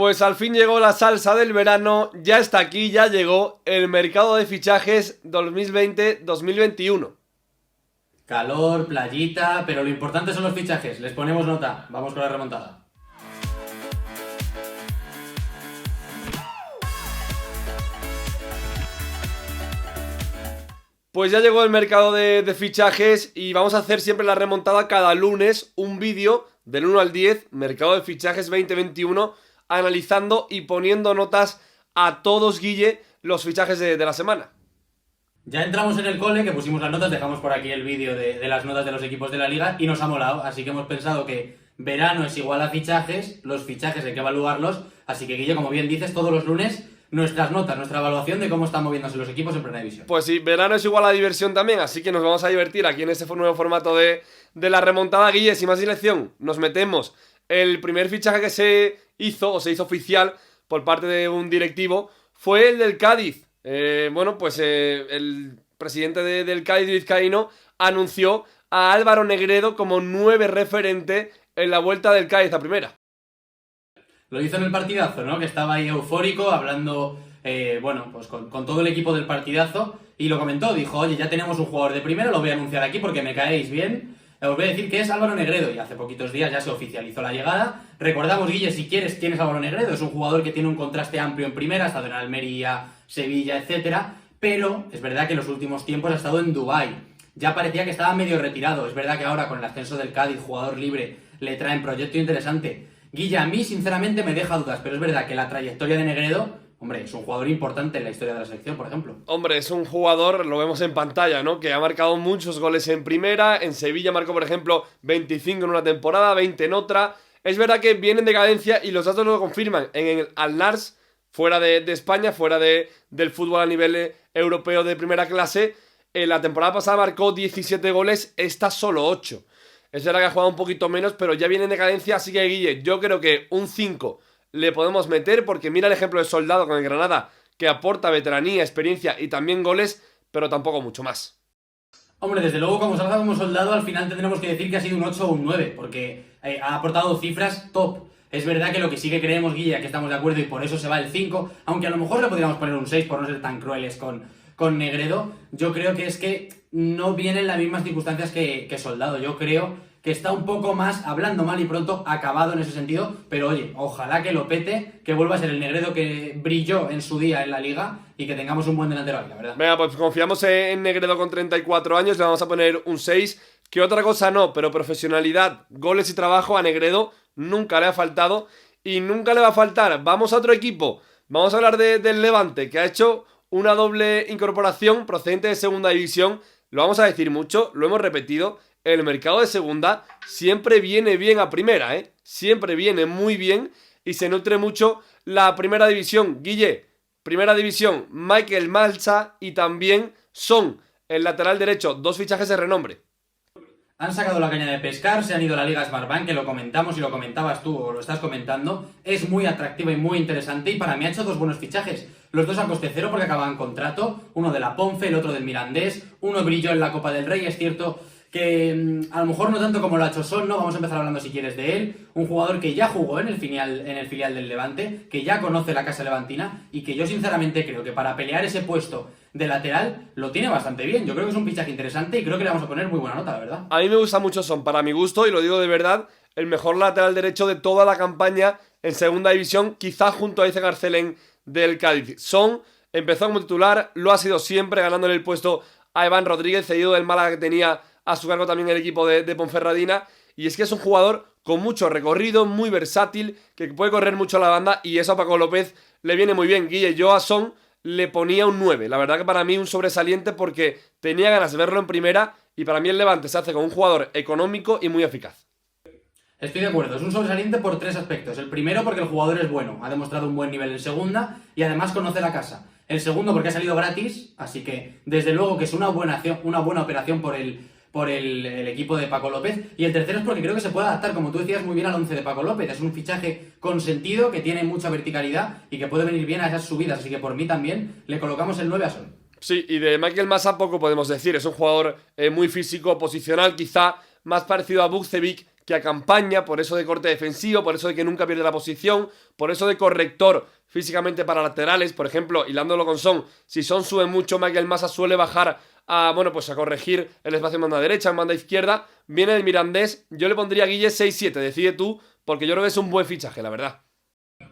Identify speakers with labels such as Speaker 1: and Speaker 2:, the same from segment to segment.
Speaker 1: Pues al fin llegó la salsa del verano, ya está aquí, ya llegó el mercado de fichajes 2020-2021.
Speaker 2: Calor, playita, pero lo importante son los fichajes. Les ponemos nota. Vamos con la remontada.
Speaker 1: Pues ya llegó el mercado de fichajes y vamos a hacer siempre la remontada cada lunes, un vídeo del 1 al 10, mercado de fichajes 2021, analizando y poniendo notas a todos, Guille, los fichajes de la semana.
Speaker 2: Ya entramos en el cole, que pusimos las notas, dejamos por aquí el vídeo de las notas de los equipos de la liga y nos ha molado, así que hemos pensado que verano es igual a fichajes, los fichajes hay que evaluarlos, así que Guille, como bien dices, todos los lunes nuestras notas, nuestra evaluación de cómo están moviéndose los equipos en Primera División.
Speaker 1: Pues sí, verano es igual a diversión también, así que nos vamos a divertir aquí en este nuevo formato de la remontada, Guille. Sin más dilación, nos metemos. El primer fichaje que se hizo oficial por parte de un directivo fue el del Cádiz. El presidente del Cádiz vizcaíno anunció a Álvaro Negredo como 9 referente en la vuelta del Cádiz a primera.
Speaker 2: Lo hizo en el partidazo, ¿no? Que estaba ahí eufórico, hablando, pues con todo el equipo del partidazo, y lo comentó, dijo, oye, ya tenemos un jugador de primera, lo voy a anunciar aquí porque me caéis bien, os voy a decir que es Álvaro Negredo, y hace poquitos días ya se oficializó la llegada. Recordamos, Guille, si quieres, quién es Álvaro Negredo, es un jugador que tiene un contraste amplio en primera, ha estado en Almería, Sevilla, etcétera, pero es verdad que en los últimos tiempos ha estado en Dubái, ya parecía que estaba medio retirado, es verdad que ahora con el ascenso del Cádiz, jugador libre, le traen proyecto interesante. Guille, a mí sinceramente me deja dudas, pero es verdad que la trayectoria de Negredo, hombre, es un jugador importante en la historia de la selección, por ejemplo.
Speaker 1: Hombre, es un jugador, lo vemos en pantalla, ¿no? Que ha marcado muchos goles en primera, en Sevilla marcó, por ejemplo, 25 en una temporada, 20 en otra. Es verdad que viene en decadencia y los datos lo confirman. En el Al-Nars, fuera de España, fuera del fútbol a nivel europeo de primera clase, la temporada pasada marcó 17 goles, esta solo 8. Es verdad que ha jugado un poquito menos, pero ya viene en decadencia, así que Guille, yo creo que un 5 le podemos meter, porque mira el ejemplo de Soldado con el Granada, que aporta veteranía, experiencia y también goles, pero tampoco mucho más.
Speaker 2: Hombre, desde luego, como salga como Soldado, al final tendremos que decir que ha sido un 8 o un 9, porque ha aportado cifras top. Es verdad que lo que sí que creemos, Guille, aquí estamos de acuerdo y por eso se va el 5, aunque a lo mejor le podríamos poner un 6 por no ser tan crueles con Negredo. Yo creo que es que no vienen las mismas circunstancias que Soldado. Yo creo que está un poco más, hablando mal y pronto, acabado en ese sentido, pero oye, ojalá que lo pete, que vuelva a ser el Negredo que brilló en su día en la liga y que tengamos un buen delantero ahí, la verdad.
Speaker 1: Venga, pues confiamos en Negredo con 34 años, le vamos a poner un 6, que otra cosa no, pero profesionalidad, goles y trabajo a Negredo nunca le ha faltado y nunca le va a faltar. Vamos a otro equipo, vamos a hablar del Levante, que ha hecho una doble incorporación procedente de segunda división. Lo vamos a decir mucho, lo hemos repetido, el mercado de segunda siempre viene bien a primera, siempre viene muy bien y se nutre mucho la primera división. Guille, primera división, Michael Malsa y también Son, el lateral derecho, 2 fichajes de renombre.
Speaker 2: Han sacado la caña de pescar, se han ido a la Liga Smartbank, que lo comentamos y lo comentabas tú o lo estás comentando. Es muy atractiva y muy interesante y para mí ha hecho 2 buenos fichajes. Los 2 a coste cero porque acaban contrato, uno de la Ponfe, el otro del Mirandés, uno brilló en la Copa del Rey, es cierto que a lo mejor no tanto como lo ha hecho Son, ¿no? Vamos a empezar hablando si quieres de él. Un jugador que ya jugó en el filial del Levante, que ya conoce la casa levantina y que yo sinceramente creo que para pelear ese puesto de lateral lo tiene bastante bien. Yo creo que es un fichaje interesante y creo que le vamos a poner muy buena nota, la verdad.
Speaker 1: A mí me gusta mucho Son, para mi gusto, y lo digo de verdad, el mejor lateral derecho de toda la campaña en segunda división, quizá junto a Ice Garcelén del Cádiz. Son empezó como titular, lo ha sido siempre, ganándole el puesto a Iván Rodríguez, cedido del Málaga que tenía a su cargo también el equipo de Ponferradina, y es que es un jugador con mucho recorrido, muy versátil, que puede correr mucho a la banda, y eso a Paco López le viene muy bien. Guille, yo a Son le ponía un 9, la verdad que para mí un sobresaliente porque tenía ganas de verlo en primera, y para mí el Levante se hace con un jugador económico y muy eficaz.
Speaker 2: Estoy de acuerdo, es un sobresaliente por 3 aspectos. El primero porque el jugador es bueno, ha demostrado un buen nivel en segunda y además conoce la casa. El segundo porque ha salido gratis, así que desde luego que es una buena acción, una buena operación por el equipo de Paco López. Y el tercero es porque creo que se puede adaptar, como tú decías, muy bien al 11 de Paco López. Es un fichaje con sentido, que tiene mucha verticalidad y que puede venir bien a esas subidas, así que por mí también le colocamos el 9 a Son.
Speaker 1: Sí, y de Michael Massa poco podemos decir, es un jugador muy físico, posicional, quizá más parecido a Bukcevic que acompaña, por eso de corte defensivo, por eso de que nunca pierde la posición, por eso de corrector físicamente para laterales, por ejemplo, hilándolo con Son, si Son sube mucho, Michael Massa suele bajar a, bueno, pues a corregir el espacio en banda derecha, en banda izquierda. Viene el Mirandés, yo le pondría a Guille 6-7, decide tú, porque yo creo que es un buen fichaje, la verdad.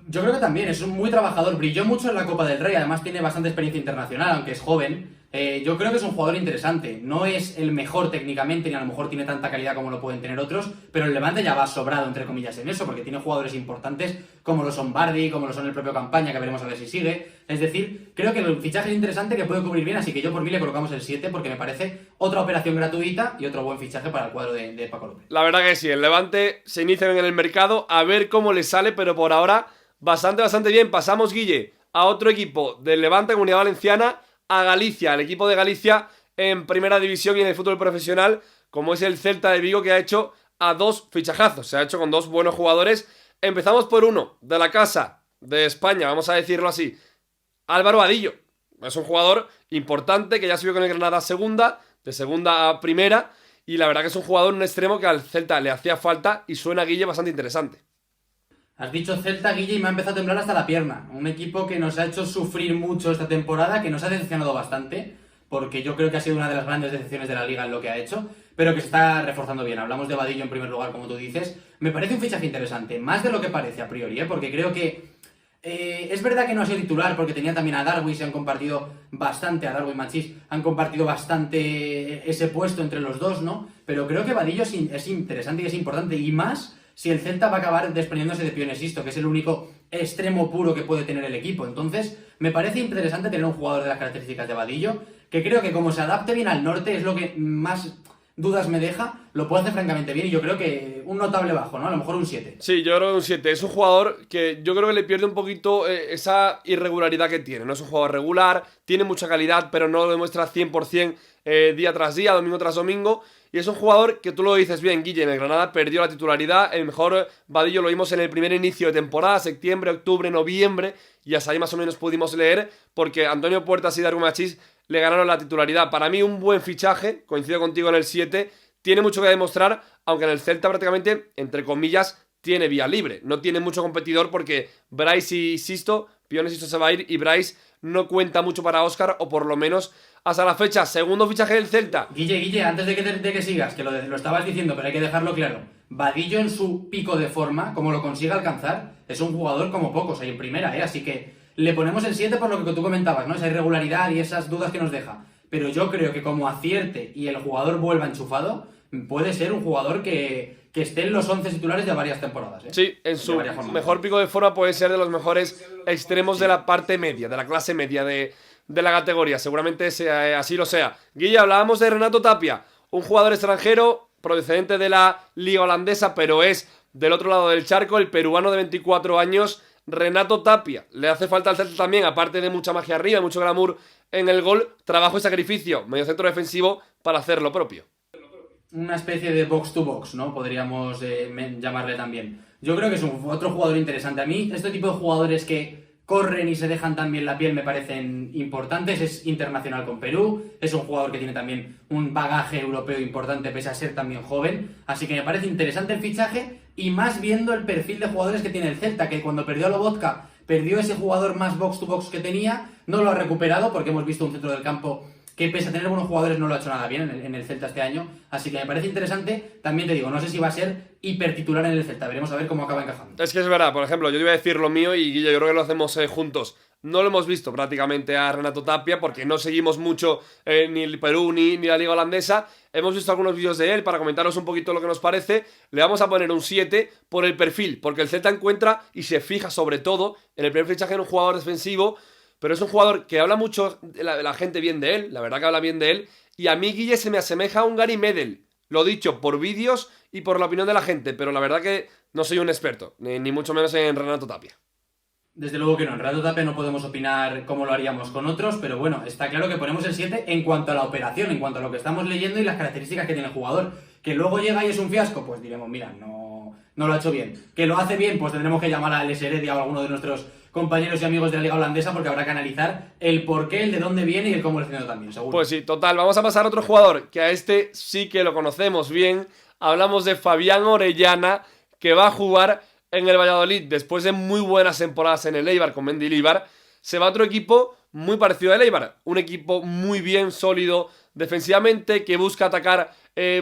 Speaker 2: Yo creo que también, es un muy trabajador, brilló mucho en la Copa del Rey, además tiene bastante experiencia internacional, aunque es joven. Yo creo que es un jugador interesante, no es el mejor técnicamente, ni a lo mejor tiene tanta calidad como lo pueden tener otros, pero el Levante ya va sobrado, entre comillas, en eso, porque tiene jugadores importantes como lo son Bardi, como lo son el propio Campaña, que veremos a ver si sigue. Es decir, creo que el fichaje es interesante, que puede cubrir bien, así que yo por mí le colocamos el 7, porque me parece otra operación gratuita y otro buen fichaje para el cuadro de Paco López.
Speaker 1: La verdad que sí, el Levante se inicia en el mercado, a ver cómo le sale, pero por ahora bastante bien. Pasamos, Guille, a otro equipo del Levante, Comunidad Valenciana, a Galicia, el equipo de Galicia en primera división y en el fútbol profesional, como es el Celta de Vigo, que ha hecho a 2 fichajazos, se ha hecho con 2 buenos jugadores. Empezamos por uno, de la casa de España, vamos a decirlo así, Álvaro Vadillo. Es un jugador importante que ya subió con el Granada a segunda, de segunda a primera, y la verdad que es un jugador, un extremo que al Celta le hacía falta y suena, Guille, bastante interesante.
Speaker 2: Has dicho Celta, Guille, y me ha empezado a temblar hasta la pierna. Un equipo que nos ha hecho sufrir mucho esta temporada, que nos ha decepcionado bastante, porque yo creo que ha sido una de las grandes decepciones de la Liga en lo que ha hecho, pero que se está reforzando bien. Hablamos de Vadillo en primer lugar, como tú dices. Me parece un fichaje interesante, más de lo que parece a priori, porque creo que es verdad que no ha sido titular, porque tenía también a Darwin, se han compartido bastante, a Darwin Machís, han compartido bastante ese puesto entre los dos, ¿no? Pero creo que Vadillo es interesante y es importante, y más si el Celta va a acabar desprendiéndose de Pione Sisto, que es el único extremo puro que puede tener el equipo. Entonces, me parece interesante tener un jugador de las características de Vadillo, que creo que como se adapte bien al norte, es lo que más dudas me deja, lo puede hacer francamente bien, y yo creo que un notable bajo, ¿no? A lo mejor un 7.
Speaker 1: Sí, yo creo que un 7. Es un jugador que yo creo que le pierde un poquito esa irregularidad que tiene. No es un jugador regular, tiene mucha calidad, pero no lo demuestra 100% día tras día, domingo tras domingo. Y es un jugador que tú lo dices bien, Guille, en el Granada perdió la titularidad. El mejor Vadillo lo vimos en el primer inicio de temporada, septiembre, octubre, noviembre, y hasta ahí más o menos pudimos leer, porque Antonio Puertas y Darwin Machís le ganaron la titularidad. Para mí un buen fichaje, coincido contigo en el 7, tiene mucho que demostrar, aunque en el Celta prácticamente, entre comillas, tiene vía libre. No tiene mucho competidor porque Bryce y Sisto, Pione Sisto se va a ir y Bryce no cuenta mucho para Óscar, o por lo menos hasta la fecha. Segundo fichaje del Celta.
Speaker 2: Guille, antes de que sigas, que lo estabas diciendo, pero hay que dejarlo claro. Vadillo en su pico de forma, como lo consiga alcanzar, es un jugador como pocos ahí en primera, así que le ponemos el 7 por lo que tú comentabas, ¿no? Esa irregularidad y esas dudas que nos deja. Pero yo creo que como acierte y el jugador vuelva enchufado, puede ser un jugador que esté en los 11 titulares de varias temporadas, ¿eh?
Speaker 1: Sí, en su mejor pico de forma puede ser de los mejores extremos de la parte media, de la clase media de la categoría. Seguramente así lo sea. Guille, hablábamos de Renato Tapia, un jugador extranjero procedente de la liga holandesa, pero es del otro lado del charco, el peruano de 24 años, Renato Tapia. Le hace falta al Celta también, aparte de mucha magia arriba, mucho glamour en el gol, trabajo y sacrificio, medio centro defensivo para hacer lo propio.
Speaker 2: Una especie de box to box, ¿no? Podríamos llamarle también. Yo creo que es otro jugador interesante. A mí, este tipo de jugadores que corren y se dejan también la piel me parecen importantes. Es internacional con Perú, es un jugador que tiene también un bagaje europeo importante pese a ser también joven, así que me parece interesante el fichaje, y más viendo el perfil de jugadores que tiene el Celta, que cuando perdió a Lobotka, perdió ese jugador más box to box que tenía, no lo ha recuperado porque hemos visto un centro del campo que pese a tener buenos jugadores no lo ha hecho nada bien en el Celta este año, así que me parece interesante. También te digo, no sé si va a ser hipertitular en el Celta, veremos a ver cómo acaba encajando.
Speaker 1: Es que es verdad, por ejemplo, yo te iba a decir lo mío y Guille, yo creo que lo hacemos juntos. No lo hemos visto prácticamente a Renato Tapia porque no seguimos mucho ni el Perú ni la liga holandesa. Hemos visto algunos vídeos de él para comentaros un poquito lo que nos parece. Le vamos a poner un 7 por el perfil, porque el Celta encuentra y se fija sobre todo en el primer fichaje en un jugador defensivo. Pero es un jugador que habla mucho la gente bien de él, la verdad que habla bien de él. Y a mí, Guille, se me asemeja a un Gary Medel. Lo dicho por vídeos y por la opinión de la gente, pero la verdad que no soy un experto, ni mucho menos en Renato Tapia.
Speaker 2: Desde luego que no, en Renato Tapia no podemos opinar como lo haríamos con otros, pero bueno, está claro que ponemos el 7 en cuanto a la operación, en cuanto a lo que estamos leyendo y las características que tiene el jugador. Que luego llega y es un fiasco, pues diremos, mira, no lo ha hecho bien. Que lo hace bien, pues tendremos que llamar a Les Heredia o a alguno de nuestros compañeros y amigos de la liga holandesa, porque habrá que analizar el porqué, el de dónde viene y el cómo lo está haciendo también, seguro.
Speaker 1: Pues sí, total, vamos a pasar a otro jugador, que a este sí que lo conocemos bien, Hablamos de Fabián Orellana, que va a jugar en el Valladolid después de muy buenas temporadas en el Eibar con Mendilibar. Se va a otro equipo muy parecido al Eibar, un equipo muy bien sólido defensivamente, que busca atacar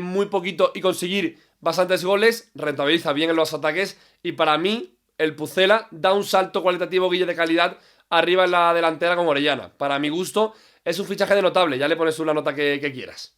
Speaker 1: muy poquito y conseguir bastantes goles, rentabiliza bien en los ataques, y para mí el Pucela da un salto cualitativo, Guille, de calidad arriba en la delantera con Orellana. Para mi gusto es un fichaje de notable, ya le pones tú la nota que quieras.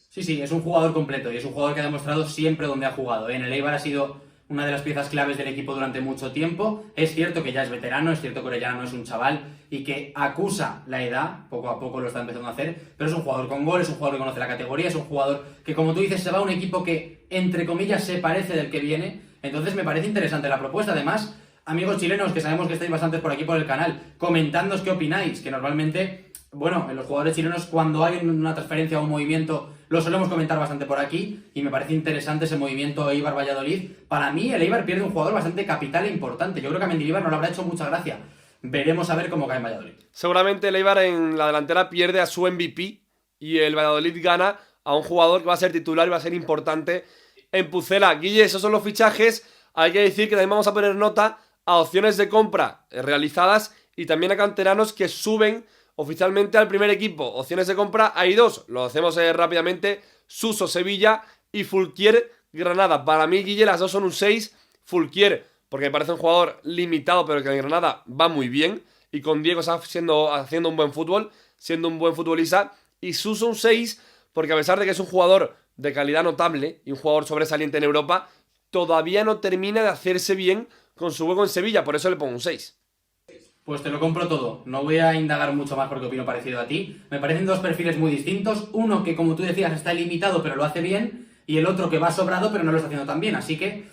Speaker 2: Sí, es un jugador completo y es un jugador que ha demostrado siempre donde ha jugado. En el Eibar ha sido una de las piezas claves del equipo durante mucho tiempo. Es cierto que ya es veterano, es cierto que Orellana no es un chaval y que acusa la edad, poco a poco lo está empezando a hacer, pero es un jugador con gol, es un jugador que conoce la categoría, es un jugador que, como tú dices, se va a un equipo que, entre comillas, se parece del que viene. Entonces me parece interesante la propuesta. Además, amigos chilenos, que sabemos que estáis bastantes por aquí por el canal, comentadnos qué opináis, que normalmente, bueno, en los jugadores chilenos, cuando hay una transferencia o un movimiento, lo solemos comentar bastante por aquí, y me parece interesante ese movimiento Eibar-Valladolid. Para mí, el Eibar pierde un jugador bastante capital e importante. Yo creo que a Mendilibar no le habrá hecho mucha gracia. Veremos a ver cómo cae en Valladolid.
Speaker 1: Seguramente el Eibar en la delantera pierde a su MVP y el Valladolid gana a un jugador que va a ser titular y va a ser importante en Pucela. Guille, esos son los fichajes. Hay que decir que también vamos a poner nota a opciones de compra realizadas y también a canteranos que suben oficialmente al primer equipo. Opciones de compra hay dos, lo hacemos rápidamente: Suso Sevilla y Fulquier Granada. Para mí, Guille, las dos son un 6. Fulquier, porque me parece un jugador limitado, pero que en Granada va muy bien, y con Diego está haciendo un buen fútbol, siendo un buen futbolista. Y Suso un 6, porque a pesar de que es un jugador de calidad notable y un jugador sobresaliente en Europa, todavía no termina de hacerse bien con su juego en Sevilla, por eso le pongo un 6.
Speaker 2: Pues te lo compro todo. No voy a indagar mucho más porque opino parecido a ti. Me parecen dos perfiles muy distintos. Uno que, como tú decías, está limitado pero lo hace bien. Y el otro que va sobrado pero no lo está haciendo tan bien. Así que,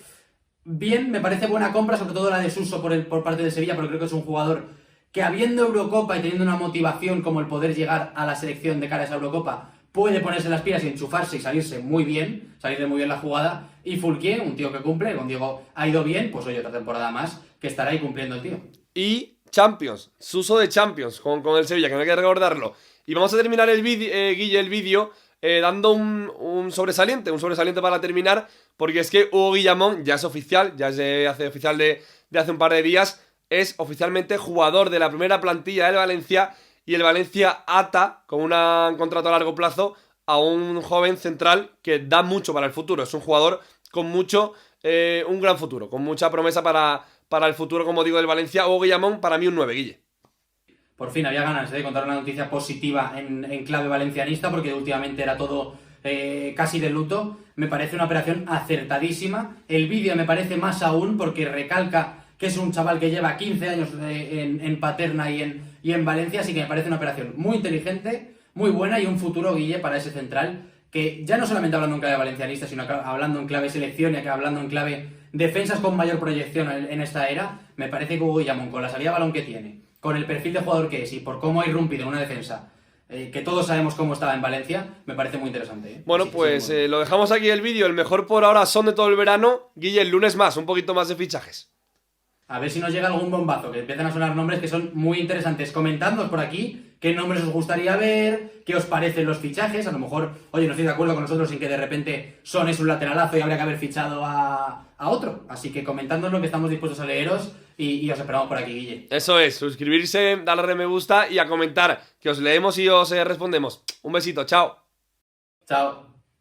Speaker 2: bien, me parece buena compra, sobre todo la de Suso por parte de Sevilla, porque creo que es un jugador que, habiendo Eurocopa y teniendo una motivación como el poder llegar a la selección de cara a esa Eurocopa, puede ponerse las pilas y enchufarse y salirse muy bien, salirle muy bien la jugada. Y Fulquier, un tío que cumple, con Diego ha ido bien, pues oye, otra temporada más que estará ahí cumpliendo el tío.
Speaker 1: Y Champions, Suso de Champions con el Sevilla, que no hay que recordarlo. Y vamos a terminar el vídeo, Guille, el vídeo dando un sobresaliente para terminar, porque es que Hugo Guillamón ya es oficial, ya se hace oficial de hace un par de días, es oficialmente jugador de la primera plantilla del Valencia, y el Valencia ata con un contrato a largo plazo a un joven central que da mucho para el futuro. Es un jugador con mucho, un gran futuro, con mucha promesa para el futuro, como digo, del Valencia. Hugo Guillamón, para mí un 9, Guille.
Speaker 2: Por fin había ganas de contar una noticia positiva en clave valencianista, porque últimamente era todo casi de luto. Me parece una operación acertadísima. El vídeo me parece más aún, porque recalca que es un chaval que lleva 15 años en Paterna y en Valencia, así que me parece una operación muy inteligente, muy buena, y un futuro, Guille, para ese central, que ya no solamente hablando en clave valencianista, sino hablando en clave selección y hablando en clave defensas con mayor proyección en esta era. Me parece que Hugo Guillamón, con la salida de balón que tiene, con el perfil de jugador que es y por cómo ha irrumpido en una defensa que todos sabemos cómo estaba en Valencia, me parece muy interesante.
Speaker 1: Bueno,
Speaker 2: así
Speaker 1: pues lo dejamos aquí el vídeo. El mejor por ahora son de todo el verano. Guille, el lunes más, un poquito más de fichajes.
Speaker 2: A ver si nos llega algún bombazo, que empiezan a sonar nombres que son muy interesantes. Comentadnos por aquí qué nombres os gustaría ver, qué os parecen los fichajes. A lo mejor, oye, no estáis de acuerdo con nosotros en que de repente Son es un lateralazo y habría que haber fichado a otro. Así que comentadnos, que estamos dispuestos a leeros y os esperamos por aquí, Guille.
Speaker 1: Eso es, suscribirse, darle a me gusta y a comentar, que os leemos y os respondemos. Un besito, chao.
Speaker 2: Chao.